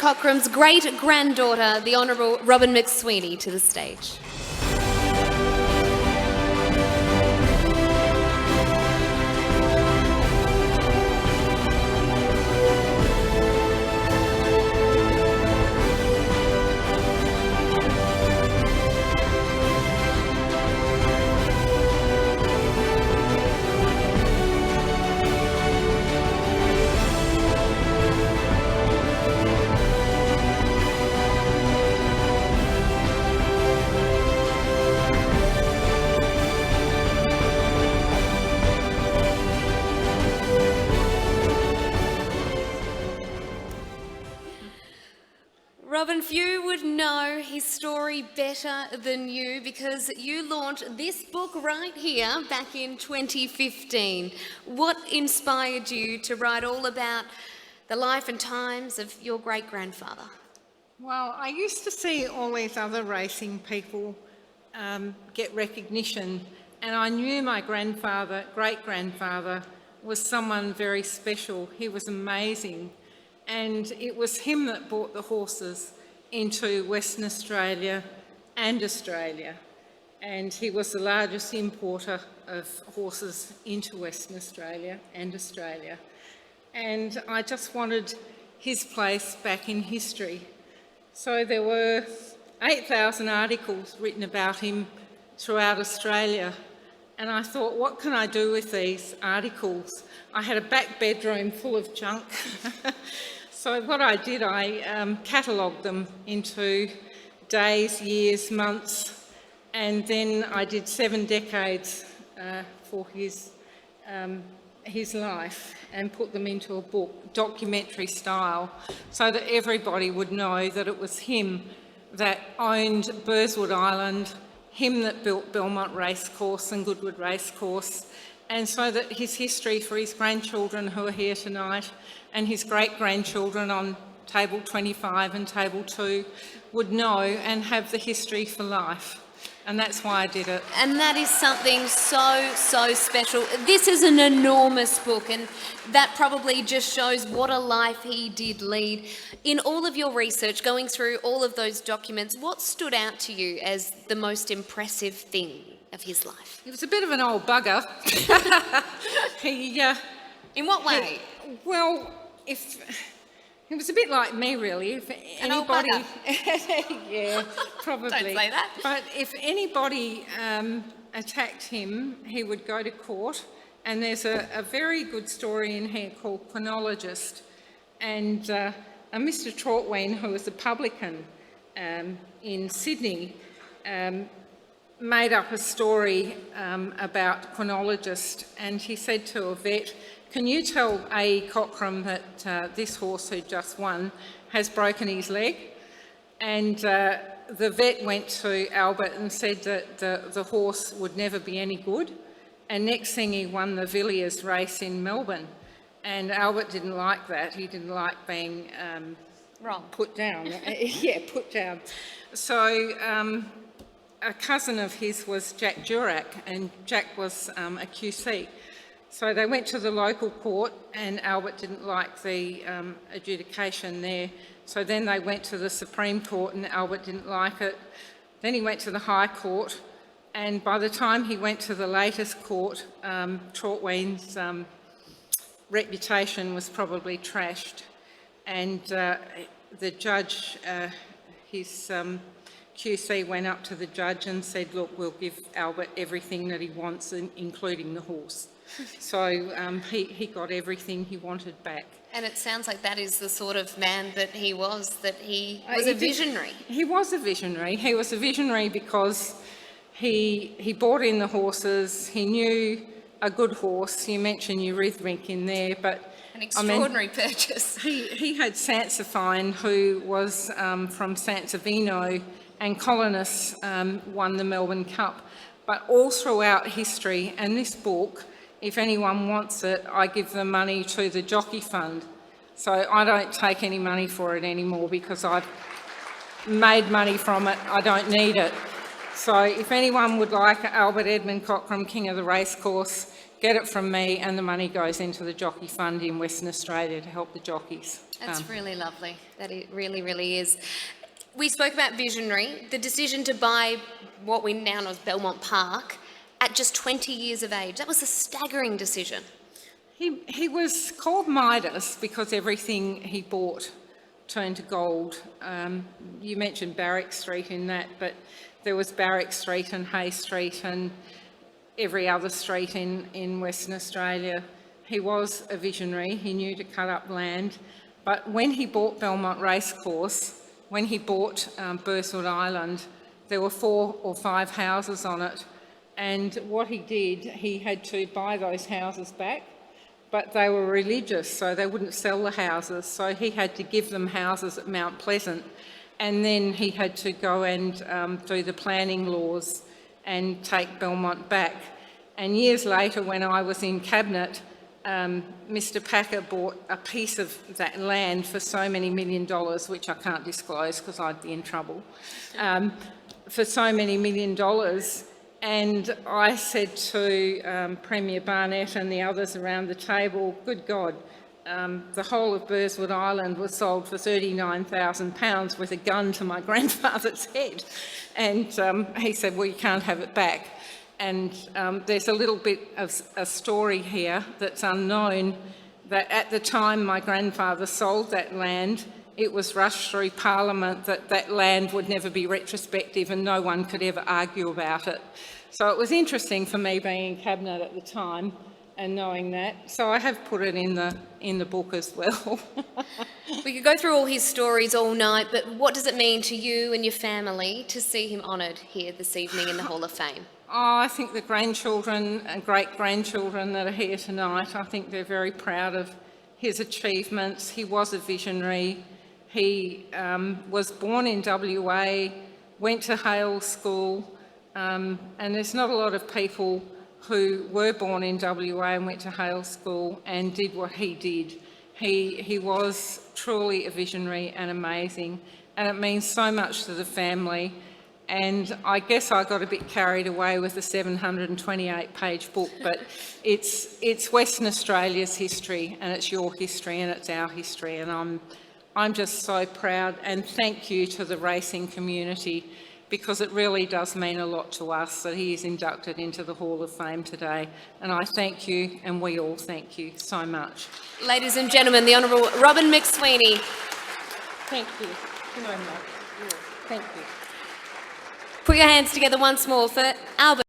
Cockram's great-granddaughter, the Honourable Robyn McSweeney, to the stage. Robyn, few would know his story better than you because you launched this book right here back in 2015. What inspired you to write all about the life and times of your great-grandfather? Well, I used to see all these other racing people get recognition, and I knew my great-grandfather, was someone very special. He was amazing. And it was him that brought the horses into Western Australia and Australia. And he was the largest importer of horses into Western Australia and Australia. And I just wanted his place back in history. So there were 8,000 articles written about him throughout Australia. And I thought, what can I do with these articles? I had a back bedroom full of junk. So what I did, I catalogued them into days, years, months, and then I did 7 decades for his life and put them into a book, documentary style, so that everybody would know that it was him that owned Burswood Island, him that built Belmont Racecourse and Goodwood Racecourse, and so that his history for his grandchildren who are here tonight and his great-grandchildren on table 25 and table 2 would know and have the history for life. And that's why I did it. And that is something so, so special. This is an enormous book, and that probably just shows what a life he did lead. In all of your research, going through all of those documents, what stood out to you as the most impressive thing of his life? He was a bit of an old bugger. In what way? He was a bit like me, really. If an old bugger? Yeah, probably. Don't say that. But if anybody attacked him, he would go to court. And there's a very good story in here called Chronologist. And a Mr. Trotwain, who was a publican in Sydney, made up a story about Chronologist, and he said to a vet, "Can you tell A. Cockram that this horse who just won has broken his leg?" And the vet went to Albert and said that the horse would never be any good, and next thing he won the Villiers race in Melbourne. And Albert didn't like that. He didn't like being wrong, put down. Yeah, put down. So a cousin of his was Jack Durack, and Jack was a QC. So they went to the local court, and Albert didn't like the adjudication there. So then they went to the Supreme Court, and Albert didn't like it. Then he went to the High Court, and by the time he went to the latest court, Trotwain's reputation was probably trashed. And the judge, his QC went up to the judge and said, "Look, we'll give Albert everything that he wants, including the horse." So he got everything he wanted back. And it sounds like that is the sort of man that he was a visionary. He was a visionary. He was a visionary because he bought in the horses. He knew a good horse. You mentioned Eurythmic in there, but an extraordinary purchase. He had Sansafine, who was from Sansovino, and Colonists won the Melbourne Cup. But all throughout history, and this book, if anyone wants it, I give the money to the Jockey Fund. So I don't take any money for it anymore because I've made money from it. I don't need it. So if anyone would like Albert Edmund Cockram, King of the Racecourse, get it from me, and the money goes into the Jockey Fund in Western Australia to help the jockeys. That's really lovely. That it really, really is. We spoke about visionary, the decision to buy what we now know as Belmont Park at just 20 years of age. That was a staggering decision. He was called Midas because everything he bought turned to gold. You mentioned Barrack Street in that, but there was Barrack Street and Hay Street and every other street in Western Australia. He was a visionary. He knew to cut up land. But when he bought Belmont Racecourse, when he bought Burswood Island, there were 4 or 5 houses on it. And what he did, he had to buy those houses back, but they were religious, so they wouldn't sell the houses. So he had to give them houses at Mount Pleasant. And then he had to go and do the planning laws and take Belmont back. And years later, when I was in Cabinet, Mr Packer bought a piece of that land for so many $1 million, which I can't disclose because I'd be in trouble, for so many $1 million. And I said to Premier Barnett and the others around the table, good God, the whole of Burswood Island was sold for £39,000 with a gun to my grandfather's head. And he said, well, you can't have it back. And there's a little bit of a story here that's unknown, that at the time my grandfather sold that land, it was rushed through Parliament that that land would never be retrospective and no one could ever argue about it. So it was interesting for me being in Cabinet at the time and knowing that. So I have put it in the book as well. We could go through all his stories all night, but what does it mean to you and your family to see him honoured here this evening in the Hall of Fame? Oh, I think the grandchildren and great-grandchildren that are here tonight, I think they're very proud of his achievements. He was a visionary. He was born in WA, went to Hale School, and there's not a lot of people who were born in WA and went to Hale School and did what he did. He was truly a visionary and amazing, and it means so much to the family. And I guess I got a bit carried away with the 728-page book, but it's Western Australia's history, and it's your history, and it's our history, and I'm just so proud, and thank you to the racing community, because it really does mean a lot to us that he is inducted into the Hall of Fame today. And I thank you, and we all thank you so much. Ladies and gentlemen, the Honourable Robyn McSweeney. Thank you so much. Thank you. Put your hands together once more for Albert.